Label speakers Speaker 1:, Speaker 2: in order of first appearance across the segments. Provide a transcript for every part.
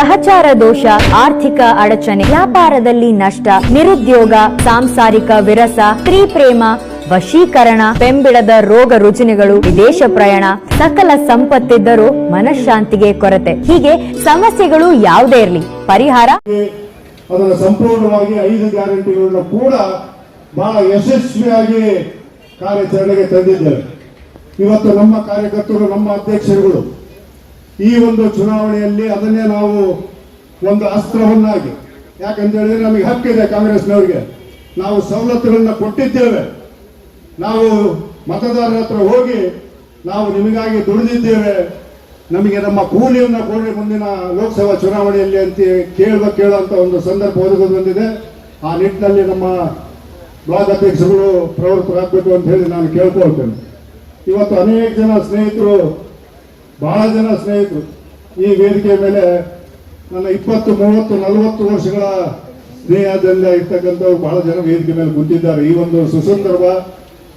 Speaker 1: ಗ್ರಹಚಾರ ದೋಷ, ಆರ್ಥಿಕ ಅಡಚಣೆ, ವ್ಯಾಪಾರದಲ್ಲಿ ನಷ್ಟ, ನಿರುದ್ಯೋಗ, ಸಾಂಸಾರಿಕ ವಿರಸ, ಸ್ತ್ರೀ ಪ್ರೇಮ, ವಶೀಕರಣ, ಬೆಂಬಿಡದ ರೋಗ ರುಜಿನಗಳು, ವಿದೇಶ ಪ್ರಯಾಣ, ಸಕಲ ಸಂಪತ್ತಿದ್ದರೂ ಮನಃಶಾಂತಿಗೆ ಕೊರತೆ, ಹೀಗೆ ಸಮಸ್ಯೆಗಳು ಯಾವುದೇ ಇರಲಿ ಪರಿಹಾರ
Speaker 2: ಅದರ ಸಂಪೂರ್ಣವಾಗಿ 5 ಗ್ಯಾರಂಟಿಗಳನ್ನು ಕೂಡ ಬಹಳ ಯಶಸ್ವಿಯಾಗಿ ಕಾರ್ಯಾಚರಣೆಗೆ ತಂದಿದ್ದೇವೆ. ಇವತ್ತು ನಮ್ಮ ಕಾರ್ಯಕರ್ತರು, ನಮ್ಮ ಅಧ್ಯಕ್ಷರುಗಳು ಈ ಒಂದು ಚುನಾವಣೆಯಲ್ಲಿ ಅದನ್ನೇ ನಾವು ಒಂದು ಅಸ್ತ್ರವನ್ನಾಗಿ, ಯಾಕಂತ ಹೇಳಿದ್ರೆ ನಮಗೆ ಹಕ್ಕಿದೆ, ಕಾಂಗ್ರೆಸ್ನವರಿಗೆ ನಾವು ಸವಲತ್ತುಗಳನ್ನ ಕೊಟ್ಟಿದ್ದೇವೆ. ನಾವು ಮತದಾರರ ಹತ್ರ ಹೋಗಿ ನಾವು ನಿಮಗಾಗಿ ದುಡಿದಿದ್ದೇವೆ, ನಮಗೆ ನಮ್ಮ ಕೂಲಿಯನ್ನು ಕೊಡಿ ಮುಂದಿನ ಲೋಕಸಭಾ ಚುನಾವಣೆಯಲ್ಲಿ ಅಂತ ಕೇಳುವಂತ ಒಂದು ಸಂದರ್ಭ ಒದಗಿ ಬಂದಿದೆ. ಆ ನಿಟ್ಟಿನಲ್ಲಿ ನಮ್ಮ ಬ್ಲಾಕ್ ಅಧ್ಯಕ್ಷರುಗಳು ಪ್ರವೃತ್ತರಾಗಬೇಕು ಅಂತ ಹೇಳಿ ನಾನು ಕೇಳ್ಕೊಳ್ತೇನೆ. ಇವತ್ತು ಅನೇಕ ಜನ ಸ್ನೇಹಿತರು, ಬಹಳ ಜನ ಸ್ನೇಹಿತರು ಈ ವೇದಿಕೆ ಮೇಲೆ ನನ್ನ 20, 30, 40 ವರ್ಷಗಳ ಸ್ನೇಹದಿಂದ ಇರ್ತಕ್ಕಂಥವ್ರು ಬಹಳ ಜನ ವೇದಿಕೆ ಮೇಲೆ ಕೂತಿದ್ದಾರೆ. ಈ ಒಂದು ಸುಸಂದರ್ಭ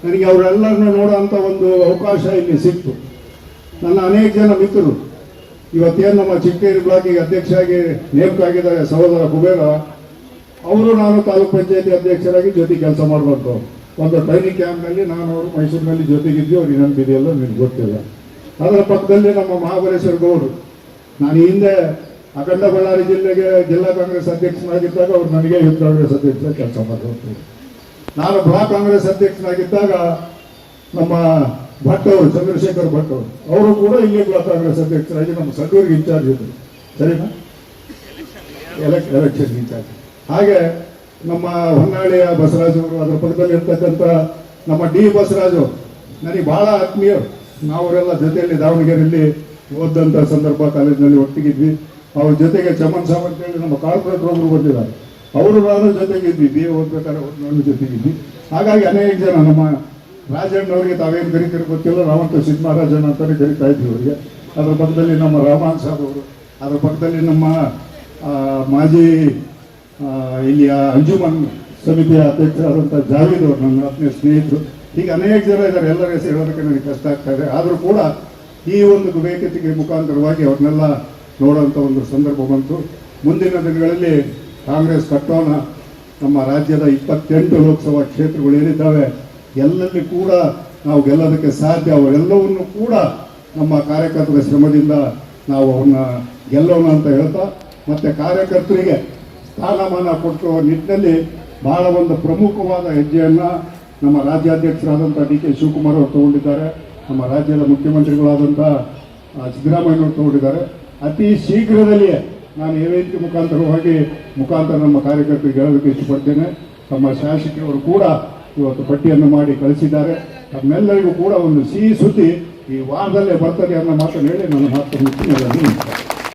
Speaker 2: ನನಗೆ ಅವರೆಲ್ಲರನ್ನು ನೋಡುವಂಥ ಒಂದು ಅವಕಾಶ ಇಲ್ಲಿ ಸಿಕ್ತು. ನನ್ನ ಅನೇಕ ಜನ ಮಿತ್ರರು ಇವತ್ತೇನು ನಮ್ಮ ಚಿಕ್ಕೇರಿ ಬ್ಲಾಕಿಗೆ ಅಧ್ಯಕ್ಷರಾಗಿ ನೇಮಕ ಆಗಿದ್ದಾರೆ ಸಹೋದರ ಕುಬೇರ, ಅವರು ನಾನು ತಾಲೂಕ್ ಪಂಚಾಯತಿ ಅಧ್ಯಕ್ಷರಾಗಿ ಜೊತೆ ಕೆಲಸ ಮಾಡಬೇಕು. ಒಂದು ಟ್ರೈನಿಂಗ್ ಕ್ಯಾಂಪ್ನಲ್ಲಿ ನಾನು ಅವರು ಮೈಸೂರಿನಲ್ಲಿ ಜೊತೆಗಿದ್ದು, ಅವ್ರಿಗೆ ನೆನಪಿದೆಯಲ್ಲ ನಿಮ್ಗೆ ಗೊತ್ತಿಲ್ಲ. ಅದರ ಪಕ್ಕದಲ್ಲಿ ನಮ್ಮ ಮಹಾಬಲೇಶ್ವರ ಗೌಡರು, ನಾನು ಹಿಂದೆ ಅಖಂಡ ಬಳ್ಳಾರಿ ಜಿಲ್ಲೆಗೆ ಜಿಲ್ಲಾ ಕಾಂಗ್ರೆಸ್ ಅಧ್ಯಕ್ಷನಾಗಿದ್ದಾಗ ಅವ್ರು ನನಗೆ ಯೂತ್ ಕಾಂಗ್ರೆಸ್ ಅಧ್ಯಕ್ಷರಾಗಿ ಕೆಲಸ ಮಾಡಬೇಕು. ನಾನು ಬ್ಲಾಕ್ ಕಾಂಗ್ರೆಸ್ ಅಧ್ಯಕ್ಷನಾಗಿದ್ದಾಗ ನಮ್ಮ ಭಟ್ ಅವರು, ಚಂದ್ರಶೇಖರ್ ಭಟ್ ಅವರು ಕೂಡ ಇಲ್ಲಿ ಬ್ಲಾಕ್ ಕಾಂಗ್ರೆಸ್ ಅಧ್ಯಕ್ಷರಾಗಿ ನಮ್ಮ ಸಡ್ಡೂರಿಗೆ ಇನ್ಚಾರ್ಜ್ ಇದ್ದರು, ಸರಿನಾ, ಎಲೆಕ್ಷನ್ ಇನ್ಚಾರ್ಜ್. ಹಾಗೆ ನಮ್ಮ ಹೊನ್ನಾಳಿಯ ಬಸವರಾಜ್ ಅವರು, ಅದರ ಪಕ್ಕದಲ್ಲಿ ಇರ್ತಕ್ಕಂಥ ನಮ್ಮ ಡಿ ಬಸವರಾಜು ನನಗೆ ಬಹಳ ಆತ್ಮೀಯರು. ನಾವರೆಲ್ಲ ಜೊತೆಯಲ್ಲಿ ದಾವಣಗೆರೆಯಲ್ಲಿ ಓದಂಥ ಸಂದರ್ಭ ಕಾಲೇಜಿನಲ್ಲಿ ಒಟ್ಟಿಗಿದ್ವಿ. ಅವ್ರ ಜೊತೆಗೆ ಚಮನ್ ಸಾಬ್ ಅಂತೇಳಿ ನಮ್ಮ ಕಾರ್ಪೊರೇಟರ್ ಒಬ್ಬರು ಬಂದಿದ್ದಾರೆ, ಅವರು ನಾನು ಜೊತೆಗಿದ್ವಿ, ಬಿ ಎ ಓದ್ಬೇಕಾದ್ರೆ ನಾನು ಜೊತೆಗಿದ್ವಿ. ಹಾಗಾಗಿ ಅನೇಕ ಜನ, ನಮ್ಮ ರಾಜಣ್ಣವರಿಗೆ ತಾವೇನು ಕರಿತೀರಿ ಗೊತ್ತಿಲ್ಲ, ನಾವಂತೂ ಸಿದ್ದರಾಜಣ್ಣ ಅಂತಾನೆ ಕರಿತಾ ಇದ್ವಿ ಅವರಿಗೆ. ಅದರ ಪಕ್ಕದಲ್ಲಿ ನಮ್ಮ ರಹಮಾನ್ ಸಾಬ್ ಅವರು, ಅದರ ಪಕ್ಕದಲ್ಲಿ ನಮ್ಮ ಮಾಜಿ ಇಲ್ಲಿಯ ಅಂಜುಮನ್ ಸಮಿತಿಯ ಅಧ್ಯಕ್ಷರಾದಂಥ ಜಾವೀದ್ ಅವರು, ನನ್ನ ಆತ್ಮೀಯ ಸ್ನೇಹಿತರು. ಹೀಗೆ ಅನೇಕ ಜನ ಇದ್ದಾರೆ. ಎಲ್ಲರ ಹೆಸರು ಹೇಳೋದಕ್ಕೆ ನನಗೆ ಕಷ್ಟ ಆಗ್ತಾ ಇದೆ. ಆದರೂ ಕೂಡ ಈ ಒಂದು ವೇದಿಕೆ ಮುಖಾಂತರವಾಗಿ ಅವ್ರನ್ನೆಲ್ಲ ನೋಡುವಂಥ ಒಂದು ಸಂದರ್ಭ ಬಂತು. ಮುಂದಿನ ದಿನಗಳಲ್ಲಿ ಕಾಂಗ್ರೆಸ್ ಕಟ್ಟೋಣ. ನಮ್ಮ ರಾಜ್ಯದ 28 ಲೋಕಸಭಾ ಕ್ಷೇತ್ರಗಳು ಏನಿದ್ದಾವೆ ಎಲ್ಲಲ್ಲಿ ಕೂಡ ನಾವು ಗೆಲ್ಲೋದಕ್ಕೆ ಸಾಧ್ಯ. ಅವೆಲ್ಲವನ್ನು ಕೂಡ ನಮ್ಮ ಕಾರ್ಯಕರ್ತರ ಶ್ರಮದಿಂದ ನಾವು ಅವನ್ನ ಗೆಲ್ಲೋಣ ಅಂತ ಹೇಳ್ತಾ, ಮತ್ತೆ ಕಾರ್ಯಕರ್ತರಿಗೆ ಸ್ಥಾನಮಾನ ಕೊಟ್ಟುವ ನಿಟ್ಟಿನಲ್ಲಿ ಬಹಳ ಒಂದು ಪ್ರಮುಖವಾದ ಹೆಜ್ಜೆಯನ್ನು ನಮ್ಮ ರಾಜ್ಯಾಧ್ಯಕ್ಷರಾದಂಥ ಡಿ.ಕೆ. ಶಿವಕುಮಾರ್ ಅವರು ತಗೊಂಡಿದ್ದಾರೆ. ನಮ್ಮ ರಾಜ್ಯದ ಮುಖ್ಯಮಂತ್ರಿಗಳಾದಂಥ ಸಿದ್ದರಾಮಯ್ಯನವರು ತಗೊಂಡಿದ್ದಾರೆ. ಅತಿ ಶೀಘ್ರದಲ್ಲಿಯೇ ನಾನು ಈ ವೇದಿಕೆ ಮುಖಾಂತರ ನಮ್ಮ ಕಾರ್ಯಕರ್ತರಿಗೆ ಹೇಳೋದಕ್ಕೆ ಇಷ್ಟಪಡ್ತೇನೆ. ನಮ್ಮ ಶಾಸಕರು ಕೂಡ ಇವತ್ತು ಪಟ್ಟಿಯನ್ನು ಮಾಡಿ ಕಳಿಸಿದ್ದಾರೆ. ತಮ್ಮೆಲ್ಲರಿಗೂ ಕೂಡ ಒಂದು ಸಿಹಿ ಸುದ್ದಿ ಈ ವಾರದಲ್ಲೇ ಬರ್ತದೆ ಅನ್ನೋ ಮಾತನ್ನು ಹೇಳಿ ನನ್ನ ಮಾತನ್ನು